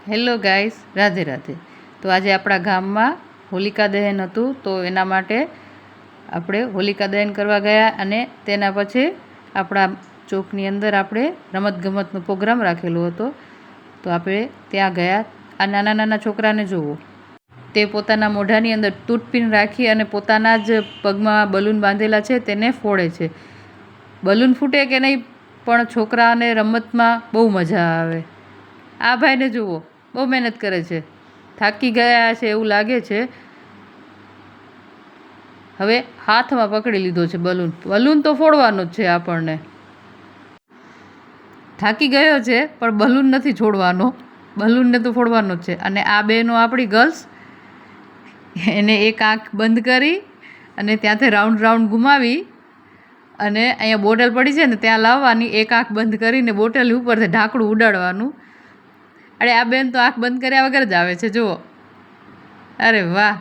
Hello guys, Radhe Radhe. તો આજે આપણા ગામમાં હોલિકા દહન હતું, તો એના માટે આપણે હોલિકા દહન કરવા ગયા અને તેના પછી આપણા ચોકની અંદર આપણે રમતગમતનો પ્રોગ્રામ રાખેલો હતો. તો આપણે ત્યાં ગયા. આ નાના નાના છોકરાને જુઓ, તે પોતાના મોઢાની અંદર ટૂથપીન રાખી અને પોતાના જ પગમાં બલૂન બાંધેલા છે તેને ફોડે છે. બલૂન ફૂટે કે નહીં, પણ છોકરાઓને રમતમાં બહુ મજા આવે. આ ભાઈને જુઓ, બહુ મહેનત કરે છે, થાકી ગયા છે એવું લાગે છે. હવે હાથમાં પકડી લીધો છે બલૂન તો ફોડવાનો જ છે. આપણને થાકી ગયો છે પણ બલૂન નથી છોડવાનો, બલૂનને તો ફોડવાનો જ છે. અને આ બેનો આપણી ગર્લ્સ, એને એક આંખ બંધ કરી અને ત્યાંથી રાઉન્ડ રાઉન્ડ ઘુમાવી અને અહીંયા બોટલ પડી છે ને ત્યાં લાવવાની, એક આંખ બંધ કરીને બોટલ ઉપરથી ઢાંકણું ઉડાડવાનું. અરે આ બેન તો આંખ બંધ કર્યા વગર જ આવે છે, જુઓ. અરે વાહ,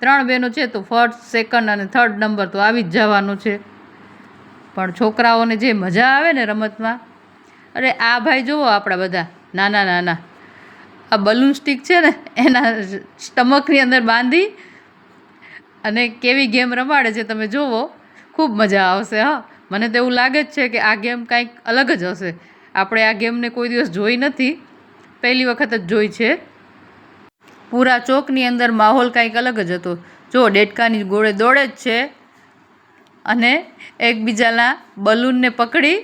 3 બહેનો છે તો ફર્સ્ટ, સેકન્ડ અને થર્ડ નંબર તો આવી જ જવાનું છે. પણ છોકરાઓને જે મજા આવે ને રમતમાં, અરે આ ભાઈ જુઓ, આપણા બધા નાના નાના આ બલૂન સ્ટિક છે ને એના સ્ટમકની અંદર બાંધી અને કેવી ગેમ રમાડે છે તમે જુઓ. ખૂબ મજા આવશે. હા, મને તો એવું લાગે જ છે કે આ ગેમ કાંઈક અલગ જ હશે. આપણે આ ગેમને કોઈ દિવસ જોઈ નથી, પહેલી વખત જ જોઈ છે. પૂરા ચોકની અંદર માહોલ કાંઈક અલગ જ હતો. જો ડેડકાની ગોળે દોડે જ છે અને એકબીજાના બલૂનને પકડી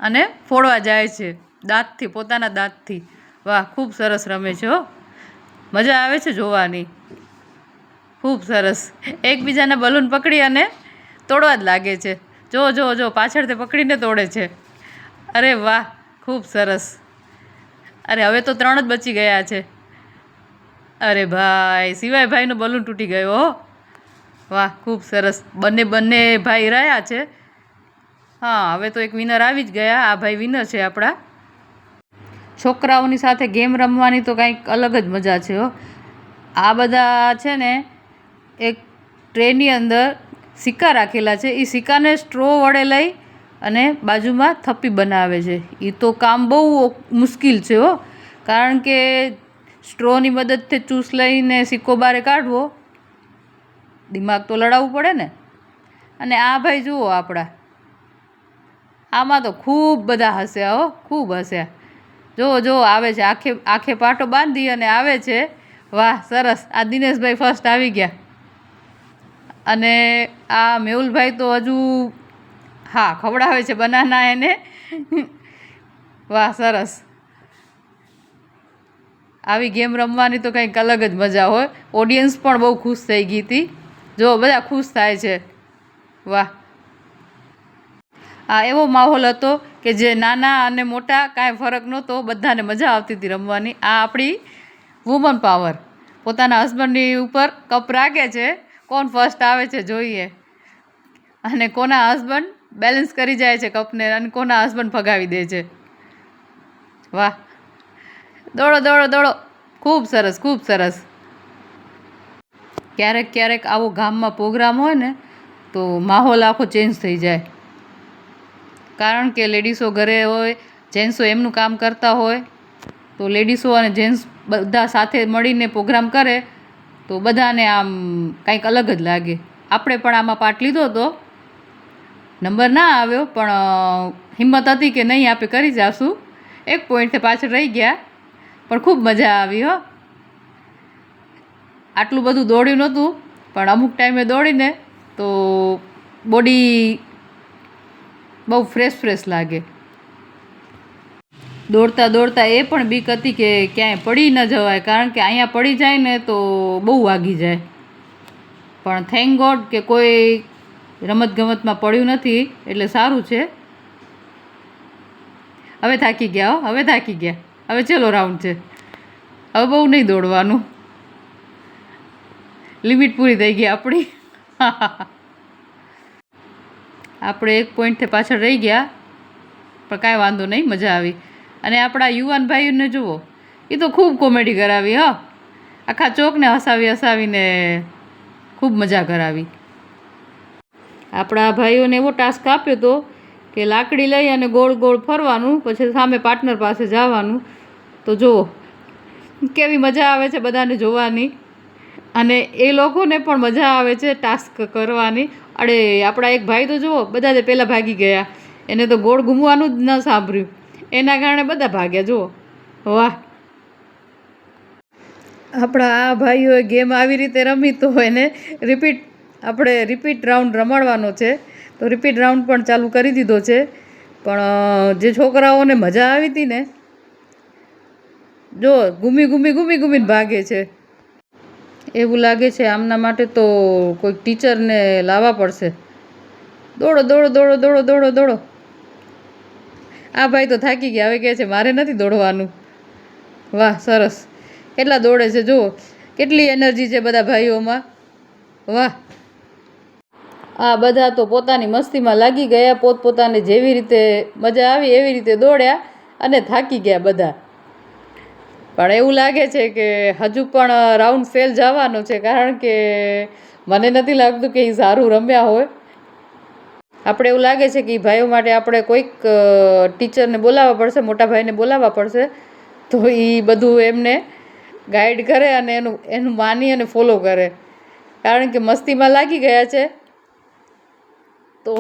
અને ફોડવા જાય છે દાંતથી, પોતાના દાંતથી. વાહ, ખૂબ સરસ રમે છે હો, મજા આવે છે જોવાની. ખૂબ સરસ, એકબીજાના બલૂન પકડી અને તોડવા જ લાગે છે. જો પાછળથી પકડીને તોડે છે. અરે વાહ, ખૂબ સરસ. અરે હવે તો 3 જ બચી ગયા છે. અરે ભાઈ, સિવાય ભાઈનું બલૂન તૂટી ગયો હો. વાહ, ખૂબ સરસ. બંને ભાઈ રહ્યા છે. હા, હવે તો એક વિનર આવી જ ગયા. આ ભાઈ વિનર છે આપણા. છોકરાઓની સાથે ગેમ રમવાની તો કંઈક અલગ જ મજા છે હો. આ બધા છે ને એક ટ્રેની અંદર સિક્કા રાખેલા છે. એ સિક્કાને સ્ટ્રો વડે લઈ અને બાજુમાં થપ્પી બનાવે છે. એ તો કામ બહુ મુશ્કેલ છે હો, કારણ કે સ્ટ્રોની મદદથી ચૂસ લઈને સિક્કો બહાર કાઢવો, દિમાગ તો લડાવવું પડે ને. અને આ ભાઈ જુઓ આપણા, આમાં તો ખૂબ બધા હસ્યા હો, ખૂબ હસ્યા. જો આવે છે, આંખે પાટો બાંધી અને આવે છે. વાહ, સરસ. આ દિનેશભાઈ ફર્સ્ટ આવી ગયા અને આ મેહુલભાઈ તો હજુ હા ખવડાવે છે બનાના એને. વાહ, સરસ. આવી ગેમ રમવાની તો કંઈક અલગ જ મજા હોય. ઓડિયન્સ પણ બહુ ખુશ થઈ ગઈ હતી. જો બધા ખુશ થાય છે. વાહ, આ એવો માહોલ હતો કે જે નાના અને મોટા કાંઈ ફરક નહોતો, બધાને મજા આવતી હતી રમવાની. આ આપણી વુમન પાવર. પોતાના હસબન્ડની ઉપર કપ રાખે છે, કોણ ફર્સ્ટ આવે છે જોઈએ, અને કોના હસબન્ડ બેલેન્સ કરી જાય છે કપને અને કોના હસબન્ડ ફગાવી દે છે. વાહ, દોડો. ખૂબ સરસ, ખૂબ સરસ. ક્યારેક આવો ગામમાં પ્રોગ્રામ હોય ને તો માહોલ આખો ચેન્જ થઈ જાય, કારણ કે લેડીસો ઘરે હોય, જેન્ટ્સો એમનું કામ કરતા હોય, તો લેડીસો અને જેન્ટ્સ બધા સાથે મળીને પ્રોગ્રામ કરે તો બધાને આમ કંઈક અલગ જ લાગે. આપણે પણ આમાં પાર્ટ લીધો હતો, નંબર ના આવ્યો, પણ હિંમત હતી કે નહીં આપણે કરી જાશું. 1 પોઈન્ટથી પાછળ રહી ગયા, પણ ખૂબ મજા આવી હો. આટલું બધું દોડ્યું નહોતું, પણ અમુક ટાઈમે દોડીને તો બોડી બહુ ફ્રેશ લાગે. દોડતા એ પણ બીક હતી કે ક્યાંય પડી ન જવાય, કારણ કે અહીંયા પડી જાય ને તો બહુ વાગી જાય. પણ થેન્ક ગોડ કે કોઈ રમતગમતમાં પડ્યું નથી, એટલે સારું છે. હવે થાકી ગયા. હવે છેલ્લો રાઉન્ડ છે. હવે બહુ નહીં દોડવાનું, લિમિટ પૂરી થઈ ગઈ આપણી. આપણે 1 પોઈન્ટથી પાછળ રહી ગયા, પણ કાંઈ વાંધો નહીં, મજા આવી. અને આપણા યુવાન ભાઈઓને જુઓ, એ તો ખૂબ કોમેડી કરાવી હો. આખા ચોકને હસાવીને ખૂબ મજા કરાવી. આપણા ભાઈઓને એવો ટાસ્ક આપ્યો હતો કે લાકડી લઈ અને ગોળ ફરવાનું, પછી સામે પાર્ટનર પાસે જવાનું. તો જુઓ, કેવી મજા આવે છે બધાને જોવાની, અને એ લોકોને પણ મજા આવે છે ટાસ્ક કરવાની. અરે આપણા એક ભાઈ તો જુઓ, બધા જ પહેલાં ભાગી ગયા, એને તો ગોળ ઘૂમવાનું જ ન સાંભળ્યું, એના કારણે બધા ભાગ્યા. જુઓ, વાહ! આપણા આ ભાઈઓએ ગેમ આવી રીતે રમી, તો એને રિપીટ રાઉન્ડ રમાડવાનો છે. તો રિપીટ રાઉન્ડ પણ ચાલુ કરી દીધો છે. પણ જે છોકરાઓને મજા આવી હતી ને, જો ઘૂમીને ભાગે છે. એવું લાગે છે આમના માટે તો કોઈ ટીચરને લાવવા પડશે. દોડો દોડો દોડો દોડો દોડો દોડો. આ ભાઈ તો થાકી ગયા, હવે કહે છે મારે નથી દોડવાનું. વાહ, સરસ! કેટલા દોડે છે જુઓ, કેટલી એનર્જી છે બધા ભાઈઓમાં. વાહ! આ બધા તો પોતાની મસ્તીમાં લાગી ગયા, પોતપોતાને જેવી રીતે મજા આવી એવી રીતે દોડ્યા અને થાકી ગયા બધા. પણ એવું લાગે છે કે હજુ પણ રાઉન્ડ ફેલ જવાનો છે, કારણ કે મને નથી લાગતું કે એ સારું રમ્યા હોય. આપણે એવું લાગે છે કે એ ભાઈઓ માટે આપણે કોઈક ટીચરને બોલાવવા પડશે, મોટા ભાઈને બોલાવવા પડશે, તો એ બધું એમને ગાઈડ કરે અને એનું માની અને ફોલો કરે, કારણ કે મસ્તીમાં લાગી ગયા છે. તો